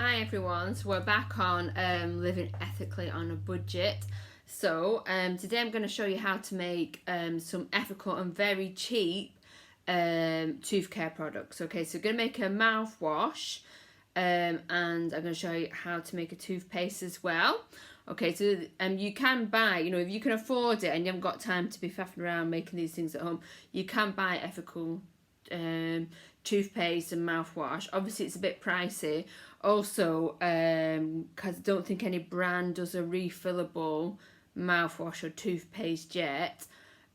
Hi everyone, so we're back on living ethically on a budget. So today I'm going to show you how to make some ethical and very cheap tooth care products. Okay, so we're going to make a mouthwash and I'm going to show you how to make a toothpaste as well. Okay, so you can buy, if you can afford it and you haven't got time to be faffing around making these things at home, you can buy ethical toothpaste and mouthwash. Obviously it's a bit pricey. Also, because I don't think any brand does a refillable mouthwash or toothpaste yet.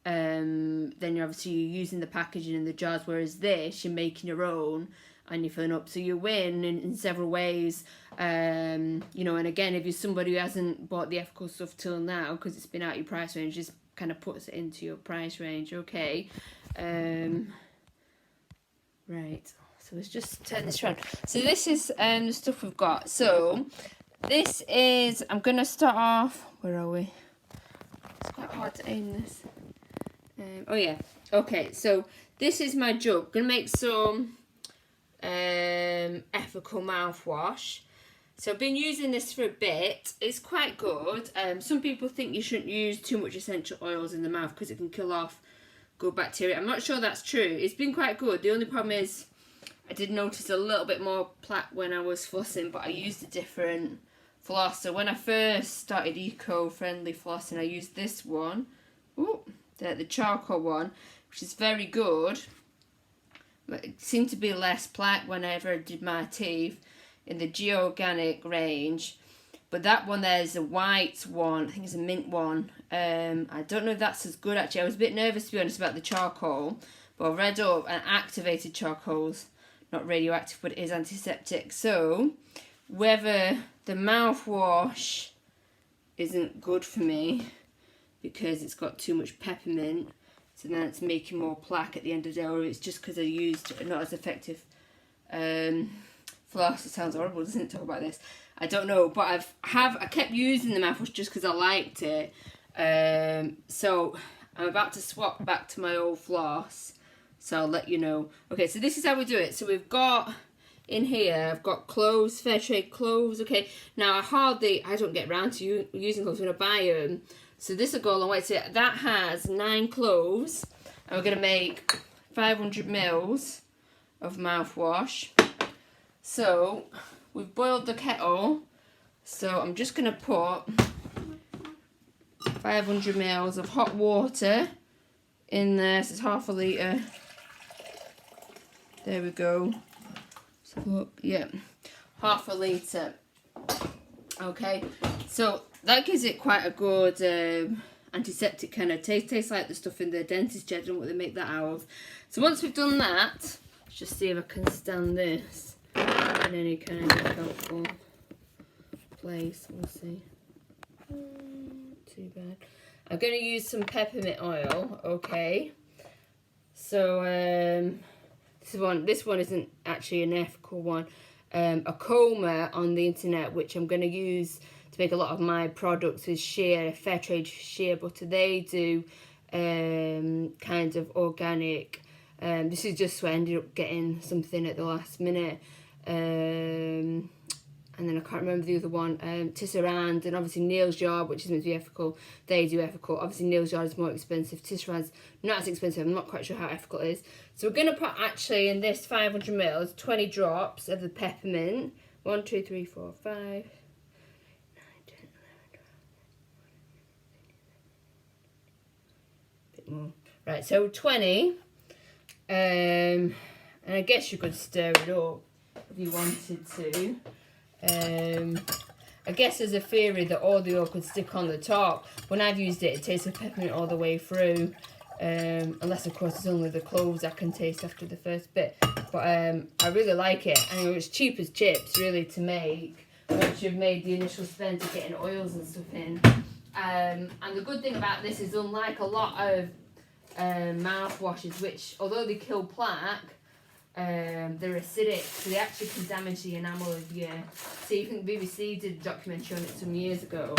Then you're using the packaging in the jars, whereas this you're making your own and you're filling up, so you win in several ways. And again, if you're somebody who hasn't bought the ethical stuff till now because it's been out your price range, just kind of puts it into your price range. Okay, right, so let's just turn this around. So this is the stuff we've got. So this is, I'm going to start off, where are we? It's quite hard to aim this. Oh yeah, okay, so this is my jug. I'm going to make some ethical mouthwash. So I've been using this for a bit. It's quite good. Some people think you shouldn't use too much essential oils in the mouth because it can kill off good bacteria. I'm not sure that's true. It's been quite good. The only problem is I did notice a little bit more plaque when I was flossing, but I used a different floss. So when I first started eco-friendly flossing, I used this one. Ooh, the charcoal one, which is very good. But it seemed to be less plaque whenever I did my teeth in the Organic range. But that one there is a white one. I think it's a mint one. I don't know if that's as good actually. I was a bit nervous to be honest about the charcoal. But I read up and activated charcoal's not radioactive, but it is antiseptic. So whether the mouthwash isn't good for me because it's got too much peppermint, so then it's making more plaque at the end of the day, or it's just because I used not as effective floss. It sounds horrible, doesn't it, talk about this? I don't know, but I kept using the mouthwash just because I liked it. So I'm about to swap back to my old floss, so I'll let you know. Okay, so this is how we do it. So we've got in here, I've got cloves, fair trade cloves. Okay, now I don't get around to using cloves when I buy them. So this will go a long way. So that has 9 cloves. And we're going to make 500 mils of mouthwash. So we've boiled the kettle. So I'm just going to put 500 mils of hot water in there. So it's half a litre. There we go. So look, yeah, half a litre. Okay, so that gives it quite a good antiseptic kind of taste. Tastes like the stuff in the dentist chair. I don't know what they make that out of. So once we've done that, let's just see if I can stand this in any kind of helpful place. We'll see. Too bad. I'm going to use some peppermint oil. Okay. So this one isn't actually an ethical one. A coma on the internet, which I'm going to use to make a lot of my products, is fair trade shea butter. They do kind of organic. This is just so I ended up getting something at the last minute. And then I can't remember the other one. Tisserand, and obviously Neil's Yard, which is meant to be ethical. They do ethical. Obviously Neil's Yard is more expensive. Tisserand's not as expensive. I'm not quite sure how ethical it is. So we're going to put actually in this 500 mils 20 drops of the peppermint. 1, 2, 3, 4, 5, 9, 10, 11, 12. A bit more. Right, so 20. And I guess you could stir it up if you wanted to. I guess there's a theory that all the oil could stick on the top. When I've used it, it tastes of peppermint all the way through. Unless, of course, it's only the cloves I can taste after the first bit. But I really like it. And it's cheap as chips, really, to make once you've made the initial spend of getting oils and stuff in. And the good thing about this is, unlike a lot of mouthwashes, which, although they kill plaque, they're acidic, so they actually can damage the enamel of your teeth. I think the BBC did a documentary on it some years ago.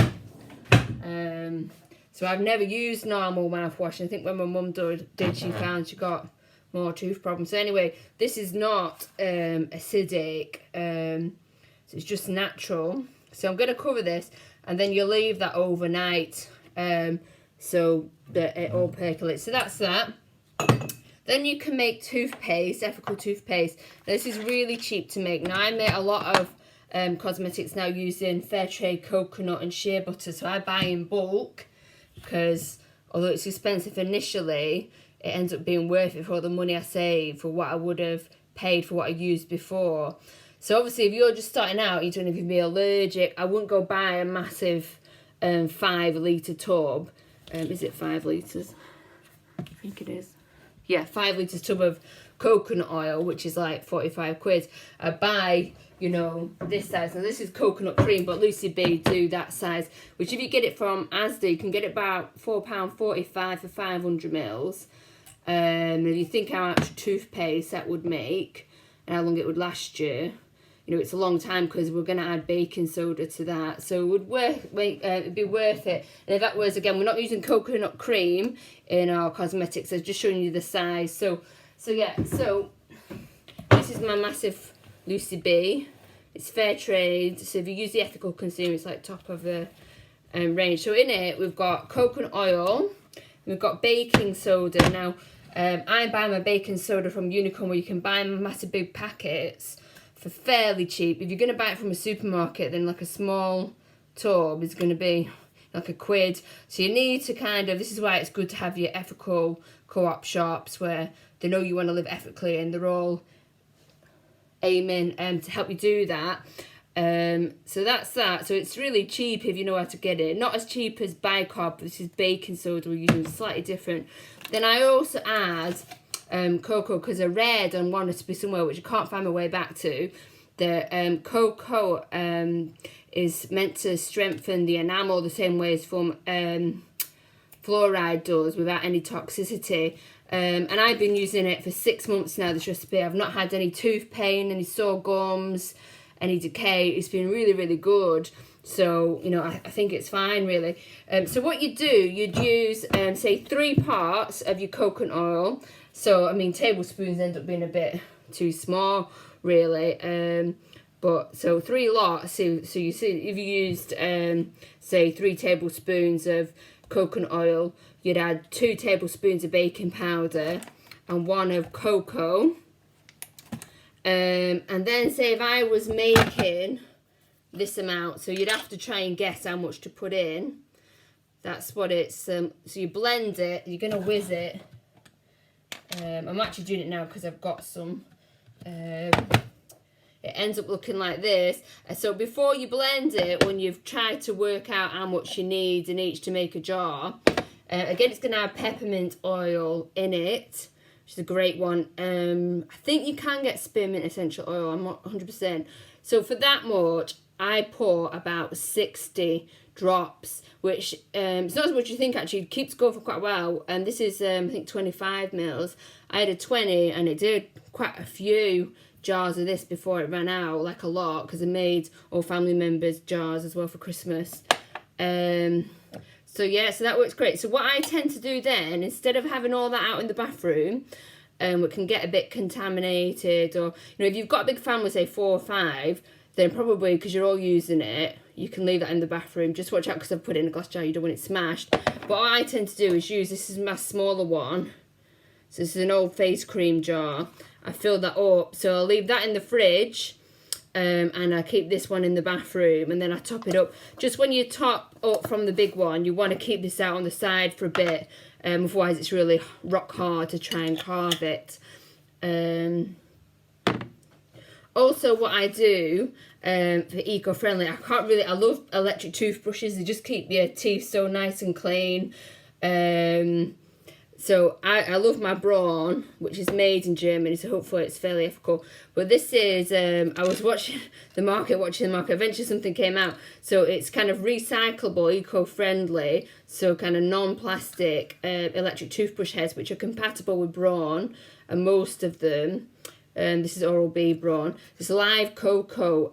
So I've never used normal mouthwash. I think when my mum did, she found she got more tooth problems. So anyway, this is not acidic. So it's just natural. So I'm going to cover this, and then you leave that overnight so that it all percolates. So that's that. Then you can make toothpaste, ethical toothpaste. Now, this is really cheap to make. Now, I make a lot of cosmetics now using fair trade coconut and shea butter. So I buy in bulk because although it's expensive initially, it ends up being worth it for all the money I save for what I would have paid for what I used before. So obviously, if you're just starting out, you don't know if you'd be allergic, I wouldn't go buy a massive 5 litre tub. Is it 5 litres? I think it is. Yeah, 5 litres tub of coconut oil, which is like 45 quid. I buy, you know, this size. Now this is coconut cream, but Lucy B do that size, which if you get it from Asda, you can get it about £4.45 for 500 mils. If you think how much toothpaste that would make and how long it would last you, you know, it's a long time because we're going to add baking soda to that. So it would it'd be worth it. And if that was, again, we're not using coconut cream in our cosmetics. I'm just showing you the size. So yeah, so this is my massive Lucy B. It's fair trade. So if you use the ethical consumer, it's like top of the range. So in it, we've got coconut oil. We've got baking soda. Now, I buy my baking soda from Unicorn, where you can buy massive big packets for fairly cheap. If you're going to buy it from a supermarket, then like a small tub is going to be like £1. So you need to kind of, this is why it's good to have your ethical co-op shops where they know you want to live ethically and they're all aiming to help you do that. So that's that. So it's really cheap if you know how to get it. Not as cheap as bicarb, this is baking soda we're using, slightly different. Then I also add cocoa, because I read on one recipe somewhere, which I can't find my way back to, that cocoa is meant to strengthen the enamel the same way as fluoride does without any toxicity. And I've been using it for 6 months now, this recipe. I've not had any tooth pain, any sore gums, any decay. It's been really, really good. So, you know, I think it's fine, really. So what you do, you'd use, say, 3 parts of your coconut oil. So, I mean, tablespoons end up being a bit too small, really. But, so 3 lots. So you see, if you used, say, 3 tablespoons of coconut oil, you'd add 2 tablespoons of baking powder and 1 of cocoa. And then, say, if I was making this amount, so you'd have to try and guess how much to put in. That's what it's, so you blend it, you're going to whiz it. I'm actually doing it now because I've got some. It ends up looking like this. So before you blend it, when you've tried to work out how much you need in each to make a jar, again, it's going to have peppermint oil in it, which is a great one. I think you can get spearmint essential oil, I'm not 100%. So for that much, I pour about 60 drops, which it's not as much as you think, actually. It keeps going for quite a while. And this is, I think, 25 mils. I had a 20, and it did quite a few jars of this before it ran out, like a lot, because I made all family members jars as well for Christmas. So yeah, so that works great. So what I tend to do then, instead of having all that out in the bathroom, it can get a bit contaminated, or, you know, if you've got a big family, say 4 or 5, then probably, because you're all using it, you can leave that in the bathroom. Just watch out, because I've put it in a glass jar, you don't want it smashed. But what I tend to do is use, this is my smaller one, so this is an old face cream jar. I fill that up, so I'll leave that in the fridge, and I keep this one in the bathroom, and then I top it up. Just when you top up from the big one, you want to keep this out on the side for a bit, otherwise it's really rock hard to try and carve it. Also, what I do for eco-friendly, I love electric toothbrushes. They just keep your teeth so nice and clean. So I love my Braun, which is made in Germany, so hopefully it's fairly ethical. But this is, I was watching the market, eventually something came out. So it's kind of recyclable, eco-friendly, so kind of non-plastic electric toothbrush heads, which are compatible with Braun, and most of them. This is Oral-B Braun. It's live cocoa.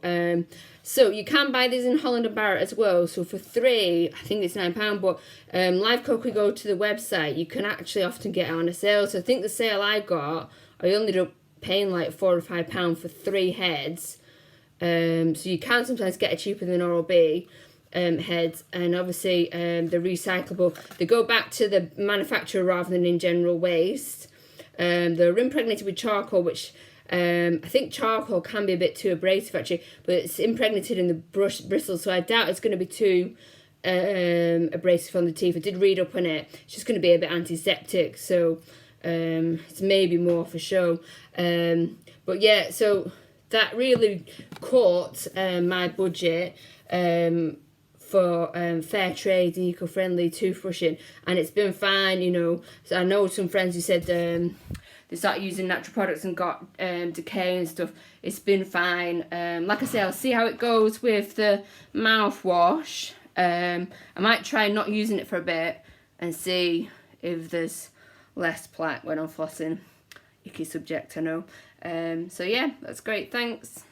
So you can buy these in Holland and Barrett as well. So for 3, I think it's £9. But live cocoa, go to the website, you can actually often get it on a sale. So I think the sale I got, I ended up paying like £4 or £5 for 3 heads. So you can sometimes get it cheaper than Oral-B heads, and obviously they're recyclable. They go back to the manufacturer rather than in general waste. They're impregnated with charcoal, which I think charcoal can be a bit too abrasive actually, but it's impregnated in the bristles, so I doubt it's going to be too abrasive on the teeth. I did read up on it. It's just going to be a bit antiseptic, so it's maybe more for show. But yeah, so that really caught my budget for fair trade, eco-friendly toothbrushing, and it's been fine, you know. So I know some friends who said they started using natural products and got decay and stuff. It's been fine. Like I say, I'll see how it goes with the mouthwash. I might try not using it for a bit and see if there's less plaque when I'm flossing. Icky subject, I know. So yeah, that's great. Thanks.